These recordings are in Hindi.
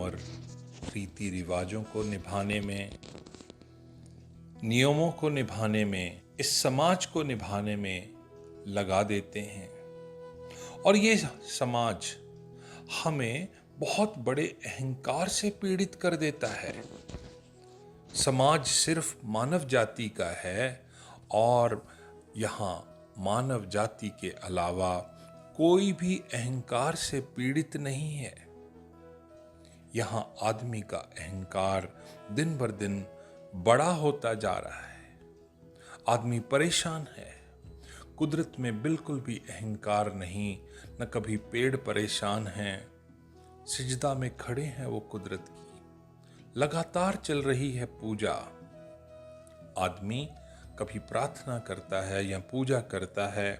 उम्र रीति रिवाजों को निभाने में, नियमों को निभाने में, इस समाज को निभाने में लगा देते हैं। और ये समाज हमें बहुत बड़े अहंकार से पीड़ित कर देता है। समाज सिर्फ मानव जाति का है और यहाँ मानव जाति के अलावा कोई भी अहंकार से पीड़ित नहीं है। यहाँ आदमी का अहंकार दिन बर दिन बड़ा होता जा रहा है। आदमी परेशान है। कुदरत में बिल्कुल भी अहंकार नहीं, न कभी पेड़ परेशान हैं। सिजदा में खड़े हैं वो कुदरत की, लगातार चल रही है पूजा। आदमी कभी प्रार्थना करता है या पूजा करता है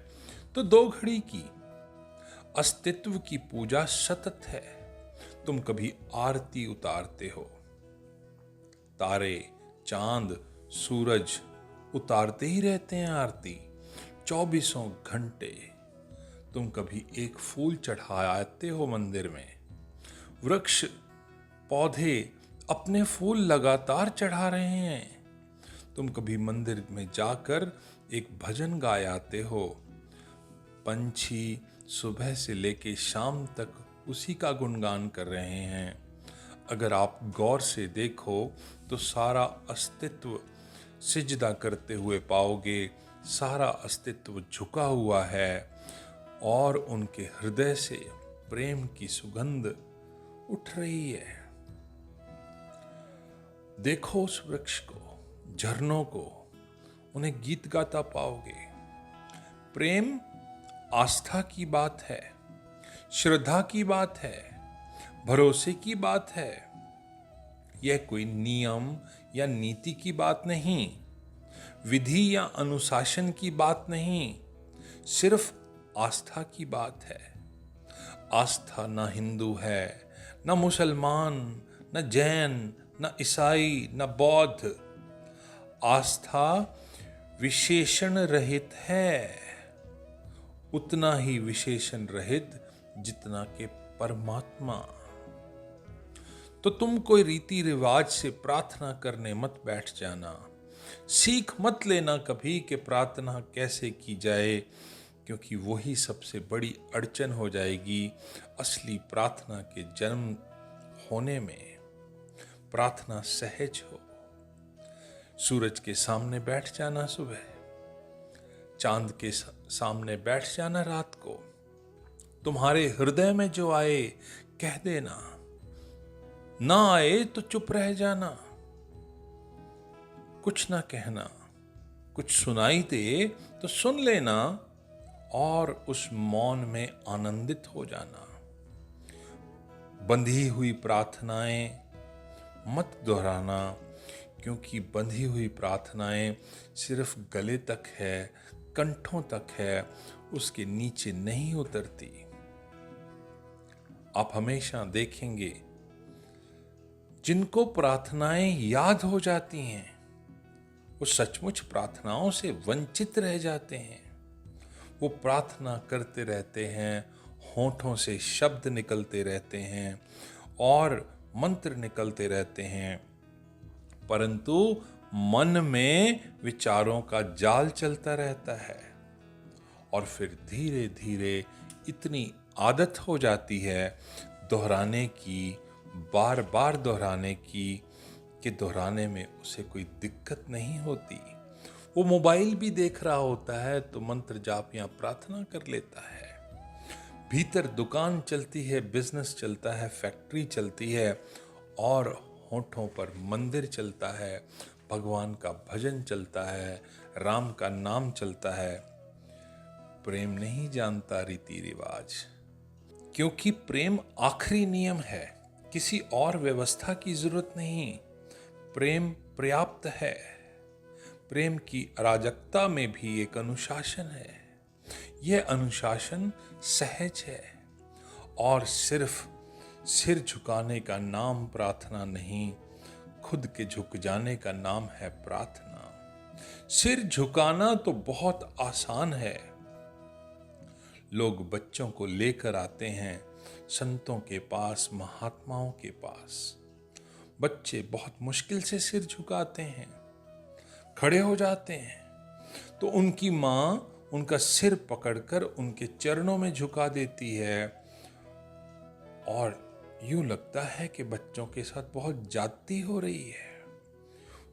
तो 2 घड़ी की, अस्तित्व की पूजा सतत है। तुम कभी आरती उतारते हो, तारे, चांद, सूरज उतारते ही रहते हैं आरती 24 घंटे। तुम कभी एक फूल चढ़ाते हो मंदिर में, वृक्ष पौधे अपने फूल लगातार चढ़ा रहे हैं। तुम कभी मंदिर में जाकर एक भजन गाए आते हो। पंछी सुबह से लेके शाम तक उसी का गुणगान कर रहे हैं। अगर आप गौर से देखो तो सारा अस्तित्व सिजदा करते हुए पाओगे। सारा अस्तित्व झुका हुआ है और उनके हृदय से प्रेम की सुगंध उठ रही है। देखो उस वृक्ष को, झरनों को, उन्हें गीत गाता पाओगे। प्रेम आस्था की बात है, श्रद्धा की बात है, भरोसे की बात है। यह कोई नियम या नीति की बात नहीं, विधि या अनुशासन की बात नहीं, सिर्फ आस्था की बात है। आस्था न हिंदू है, न मुसलमान, न जैन, न ईसाई, न बौद्ध। आस्था विशेषण रहित है, उतना ही विशेषण रहित जितना के परमात्मा। तो तुम कोई रीति रिवाज से प्रार्थना करने मत बैठ जाना। सीख मत लेना कभी कि प्रार्थना कैसे की जाए, क्योंकि वही सबसे बड़ी अड़चन हो जाएगी असली प्रार्थना के जन्म होने में। प्रार्थना सहज हो। सूरज के सामने बैठ जाना सुबह, चांद के सामने बैठ जाना रात को। तुम्हारे हृदय में जो आए कह देना, ना आए तो चुप रह जाना, कुछ ना कहना। कुछ सुनाई दे तो सुन लेना और उस मौन में आनंदित हो जाना। बंधी हुई प्रार्थनाएं मत दोहराना, क्योंकि बंधी हुई प्रार्थनाएं सिर्फ गले तक है, कंठों तक है, उसके नीचे नहीं उतरती। आप हमेशा देखेंगे जिनको प्रार्थनाएं याद हो जाती हैं वो सचमुच प्रार्थनाओं से वंचित रह जाते हैं। वो प्रार्थना करते रहते हैं, होठों से शब्द निकलते रहते हैं और मंत्र निकलते रहते हैं, परंतु मन में विचारों का जाल चलता रहता है। और फिर धीरे धीरे इतनी आदत हो जाती है दोहराने की, बार बार दोहराने की, कि दोहराने में उसे कोई दिक्कत नहीं होती। वो मोबाइल भी देख रहा होता है तो मंत्र जाप या प्रार्थना कर लेता है। भीतर दुकान चलती है, बिजनेस चलता है, फैक्ट्री चलती है और होठों पर मंदिर चलता है, भगवान का भजन चलता है, राम का नाम चलता है। प्रेम नहीं जानता रीति रिवाज, क्योंकि प्रेम आखिरी नियम है। किसी और व्यवस्था की जरूरत नहीं, प्रेम पर्याप्त है। प्रेम की अराजकता में भी एक अनुशासन है। यह अनुशासन सहज है और सिर्फ सिर झुकाने का नाम प्रार्थना नहीं, खुद के झुक जाने का नाम है प्रार्थना। सिर झुकाना तो बहुत आसान है। लोग बच्चों को लेकर आते हैं संतों के पास, महात्माओं के पास बच्चे बहुत मुश्किल से सिर झुकाते हैं, खड़े हो जाते हैं, तो उनकी माँ उनका सिर पकड़कर उनके चरणों में झुका देती है और यूं लगता है कि बच्चों के साथ बहुत ज्यादती हो रही है।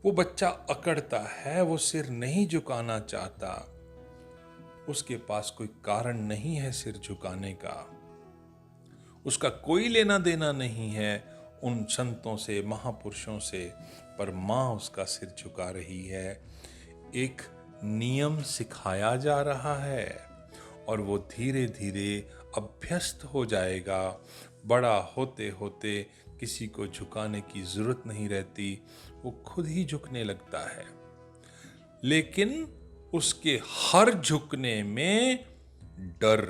वो बच्चा अकड़ता है, वो सिर नहीं झुकाना चाहता, उसके पास कोई कारण नहीं है सिर झुकाने का, उसका कोई लेना देना नहीं है उन संतों से, महापुरुषों से, पर माँ उसका सिर झुका रही है। एक नियम सिखाया जा रहा है और वो धीरे धीरे अभ्यस्त हो जाएगा। बड़ा होते होते किसी को झुकाने की जरूरत नहीं रहती, वो खुद ही झुकने लगता है। लेकिन उसके हर झुकने में डर,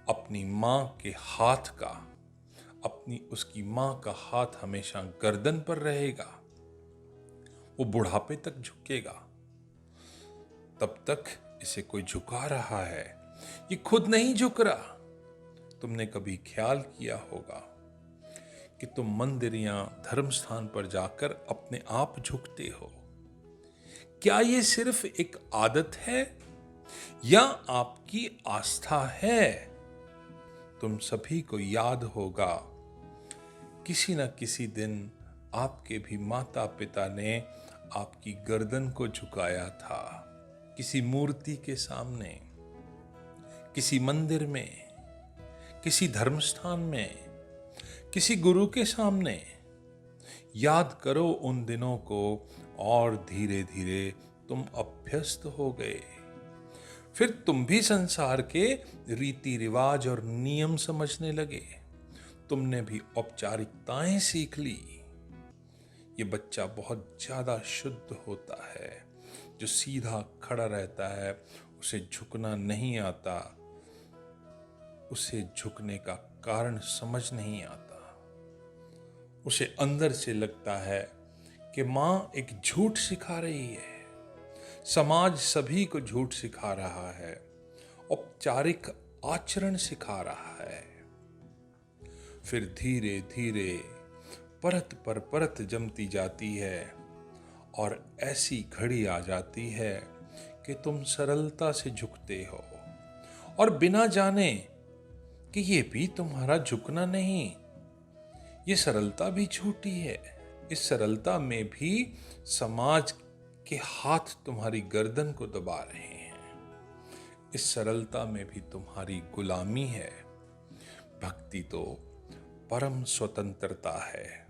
अपनी माँ के हाथ का, उसकी माँ का हाथ हमेशा गर्दन पर रहेगा। वो बुढ़ापे तक झुकेगा, तब तक इसे कोई झुका रहा है, ये खुद नहीं झुक रहा। तुमने कभी ख्याल किया होगा कि तुम मंदिर या धर्म स्थान पर जाकर अपने आप झुकते हो? क्या ये सिर्फ एक आदत है या आपकी आस्था है? तुम सभी को याद होगा, किसी न किसी दिन आपके भी माता पिता ने आपकी गर्दन को झुकाया था, किसी मूर्ति के सामने, किसी मंदिर में, किसी धर्म स्थान में, किसी गुरु के सामने। याद करो उन दिनों को और धीरे धीरे तुम अभ्यस्त हो गए। फिर तुम भी संसार के रीति रिवाज और नियम समझने लगे, तुमने भी औपचारिकताएं सीख ली। ये बच्चा बहुत ज्यादा शुद्ध होता है, जो सीधा खड़ा रहता है, उसे झुकना नहीं आता, उसे झुकने का कारण समझ नहीं आता। उसे अंदर से लगता है कि माँ एक झूठ सिखा रही है, समाज सभी को झूठ सिखा रहा है, औपचारिक आचरण सिखा रहा है। फिर धीरे धीरे परत पर परत जमती जाती है और ऐसी घड़ी आ जाती है कि तुम सरलता से झुकते हो और बिना जाने कि ये भी तुम्हारा झुकना नहीं, ये सरलता भी झूठी है। इस सरलता में भी समाज के हाथ तुम्हारी गर्दन को दबा रहे हैं, इस सरलता में भी तुम्हारी गुलामी है। भक्ति तो परम स्वतंत्रता है,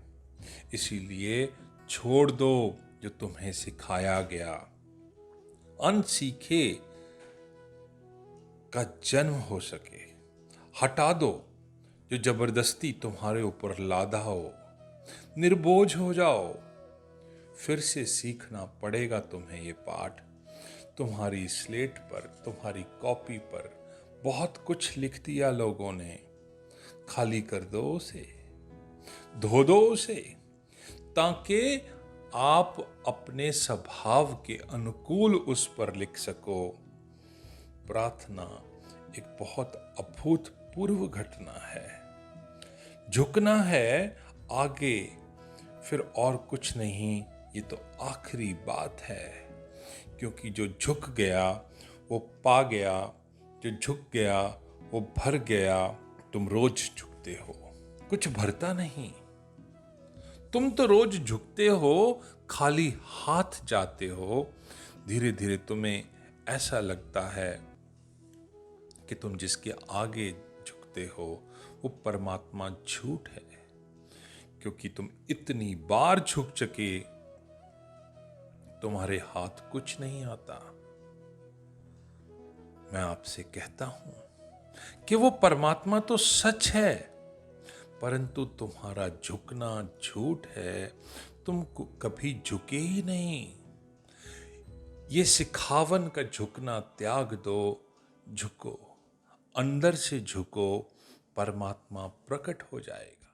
इसीलिए छोड़ दो जो तुम्हें सिखाया गया। अनसीखे का जन्म हो सके, हटा दो जो जबरदस्ती तुम्हारे ऊपर लादा हो, निर्बोझ हो जाओ। फिर से सीखना पड़ेगा तुम्हें ये पाठ। तुम्हारी स्लेट पर, तुम्हारी कॉपी पर बहुत कुछ लिख दिया लोगों ने, खाली कर दो उसे, धो दो उसे, ताकि आप अपने स्वभाव के अनुकूल उस पर लिख सको। प्रार्थना एक बहुत अभूतपूर्व घटना है। झुकना है आगे, फिर और कुछ नहीं, ये तो आखिरी बात है। क्योंकि जो झुक गया वो पा गया, जो झुक गया वो भर गया। तुम रोज झुकते हो, कुछ भरता नहीं। तुम तो रोज झुकते हो, खाली हाथ जाते हो। धीरे धीरे तुम्हें ऐसा लगता है कि तुम जिसके आगे झुकते हो वो परमात्मा झूठ है, क्योंकि तुम इतनी बार झुक चुके, तुम्हारे हाथ कुछ नहीं आता। मैं आपसे कहता हूं कि वो परमात्मा तो सच है, परंतु तुम्हारा झुकना झूठ है। तुम कभी झुके ही नहीं। ये सिखावन का झुकना त्याग दो, झुको, अंदर से झुको, परमात्मा प्रकट हो जाएगा।